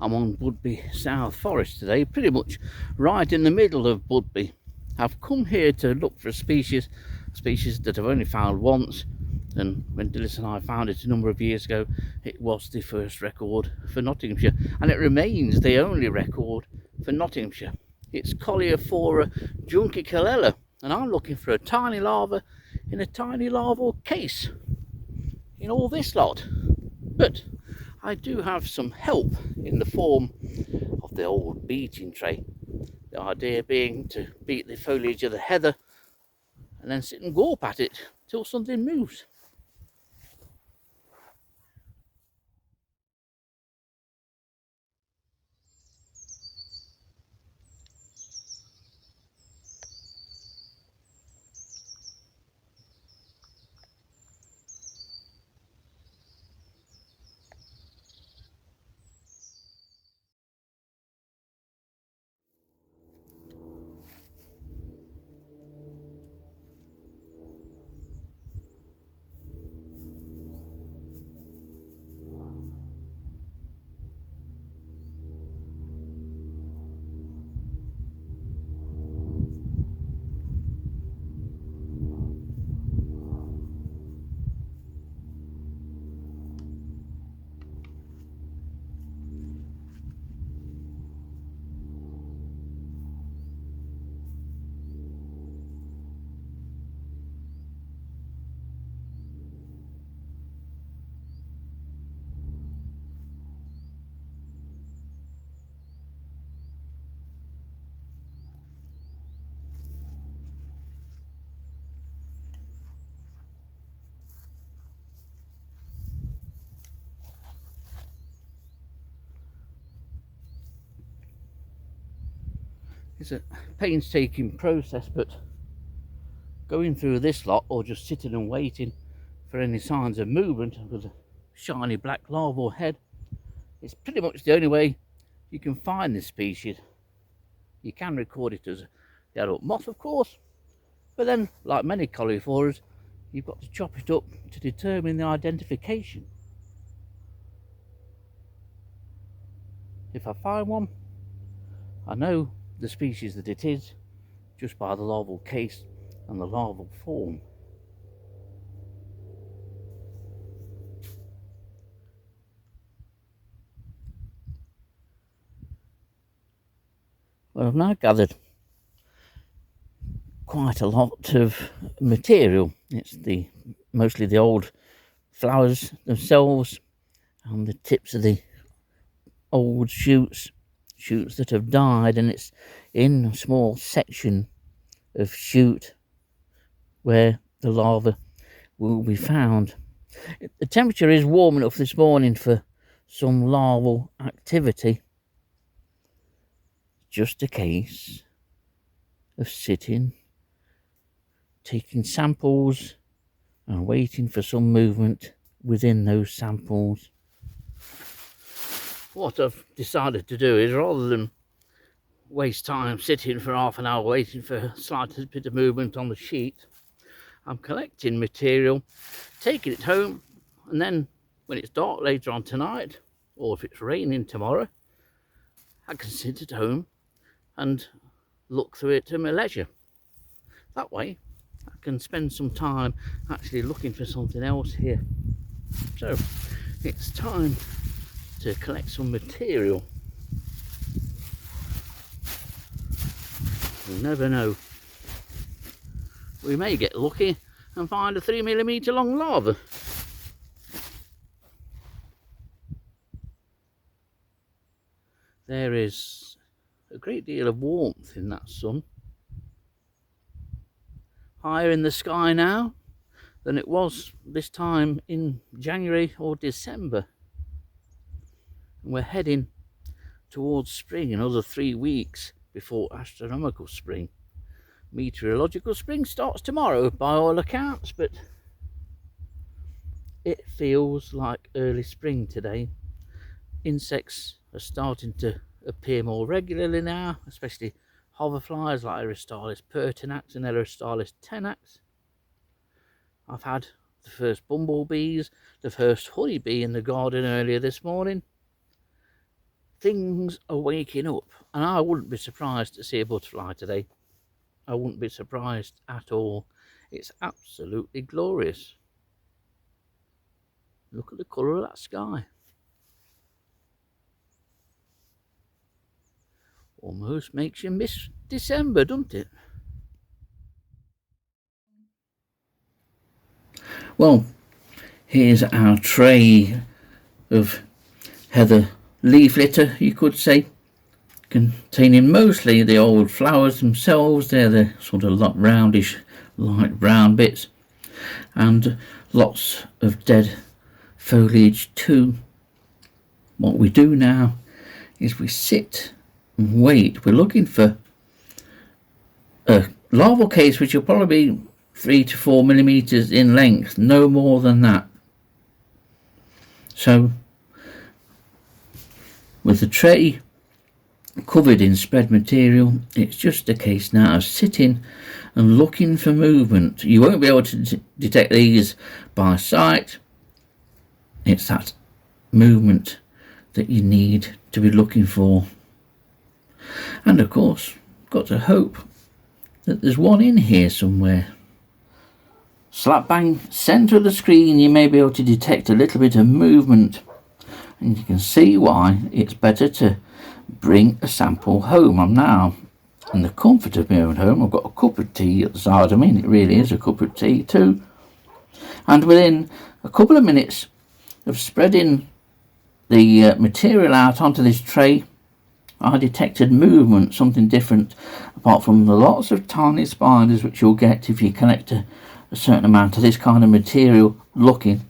I'm on Budby South Forest today, pretty much right in the middle of Budby. I've come here to look for a species that I've only found once, and when Dillis and I found it a number of years ago, it was the first record for Nottinghamshire, and it remains the only record for Nottinghamshire. It's Coleophora juncicolella, and I'm looking for a tiny larva in a tiny larval case in all this lot. But I do have some help in the form of the old beating tray. The idea being to beat the foliage of the heather and then sit and gawp at it till something moves. It's a painstaking process, but going through this lot or just sitting and waiting for any signs of movement with a shiny black larval head, it's pretty much the only way you can find this species. You can record it as the adult moth, of course, but then, like many Coleophoras, you've got to chop it up to determine the identification. If I find one, I know the species that it is just by the larval case and the larval form. Well, I've now gathered quite a lot of material. It's mostly the old flowers themselves and the tips of the old shoots that have died, and it's in a small section of shoot where the larva will be found. The temperature is warm enough this morning for some larval activity. Just a case of sitting, taking samples and waiting for some movement within those samples. What I've decided to do is, rather than waste time sitting for half an hour waiting for a slight bit of movement on the sheet, I'm collecting material, taking it home, and then when it's dark later on tonight, or if it's raining tomorrow, I can sit at home and look through it at my leisure. That way I can spend some time actually looking for something else here. So it's time to collect some material. You never know. We may get lucky and find a 3mm long larva. There is a great deal of warmth in that sun. Higher in the sky now than it was this time in January or December. And we're heading towards spring, another 3 weeks before astronomical spring. Meteorological spring starts tomorrow by all accounts, but it feels like early spring today. Insects are starting to appear more regularly now, especially hoverflies like Aristolis pertinax and Aristolis tenax. I've had the first bumblebees, the first honeybee in the garden earlier this morning. things are waking up, and I wouldn't be surprised to see a butterfly today. I wouldn't be surprised at all. It's absolutely glorious. Look at the colour of that sky. Almost makes you miss December, doesn't it? Well, here's our tray of heather leaf litter, you could say, containing mostly the old flowers themselves. They're the sort of roundish light brown bits, and lots of dead foliage too. What we do now is we sit and wait. We're looking for a larval case which will probably be 3 to 4 millimeters in length, no more than that. So with the tray covered in spread material, it's just a case now of sitting and looking for movement. You won't be able to detect these by sight. It's that movement that you need to be looking for. And of course, got to hope that there's one in here somewhere. Slap bang centre of the screen, you may be able to detect a little bit of movement, and you can see why it's better to bring a sample home. I'm now in the comfort of my own home. I've got a cup of tea at the side of me, and it really is a cup of tea too. And within a couple of minutes of spreading the material out onto this tray, I detected movement, something different, apart from the lots of tiny spiders which you'll get if you collect a certain amount of this kind of material, looking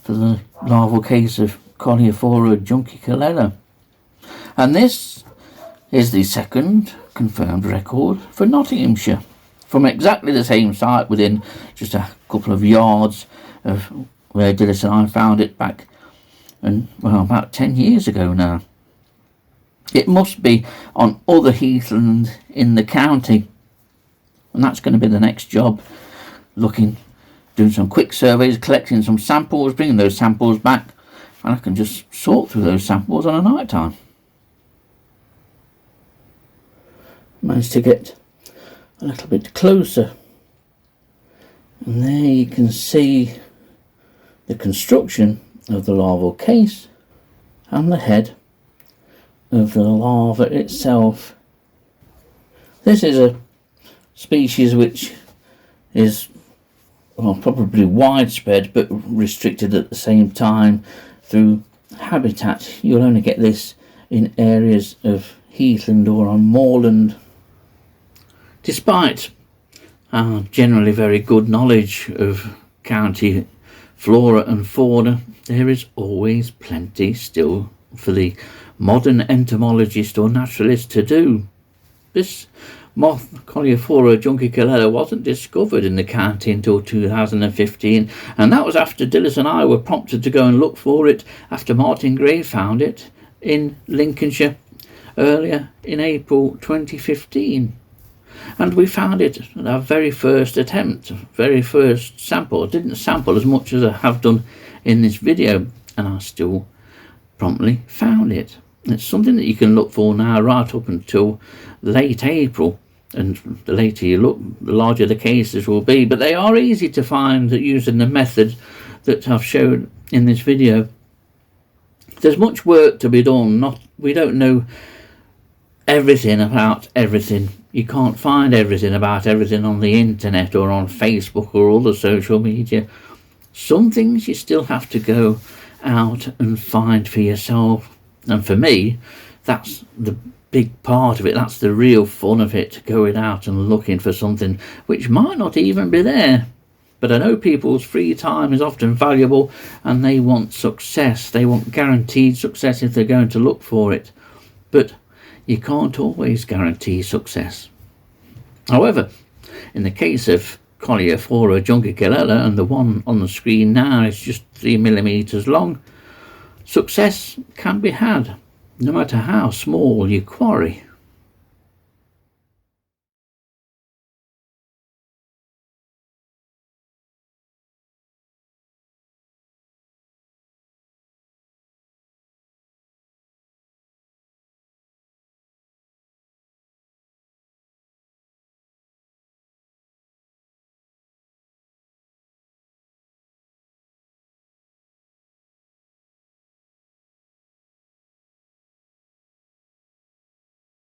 for the larval case of Coleophora juncicolella. And this is the second confirmed record for Nottinghamshire, from exactly the same site, within just a couple of yards of where Dillis and I found it back, and well, about 10 years ago now. It must be on other heathland in the county, and that's going to be the next job. Looking, doing some quick surveys, collecting some samples, bringing those samples back, and I can just sort through those samples on a night time. Managed to get a little bit closer, and there you can see the construction of the larval case and the head of the larva itself. This is a species which is, well, probably widespread but restricted at the same time through habitat. You'll only get this in areas of heathland or on moorland. Despite our generally very good knowledge of county flora and fauna, there is always plenty still for the modern entomologist or naturalist to do. This moth, Coleophora juncicolella, wasn't discovered in the county until 2015, and that was after Dillis and I were prompted to go and look for it after Martin Gray found it in Lincolnshire earlier in April 2015. And we found it at our very first attempt, very first sample. I didn't sample as much as I have done in this video, and I still promptly found it. It's something that you can look for now right up until late April, and the later you look, the larger the cases will be, but they are easy to find using the method that I've shown in this video. There's much work to be done. We don't know everything about everything. You can't find everything about everything on the internet or on Facebook or other social media. Some things you still have to go out and find for yourself, and for me, that's the big part of it. That's the real fun of it, going out and looking for something which might not even be there. But I know people's free time is often valuable, and they want success. They want guaranteed success if they're going to look for it. But you can't always guarantee success. However, in the case of Coleophora juncicolella, and the one on the screen now is just 3 millimeters long, success can be had no matter how small your quarry.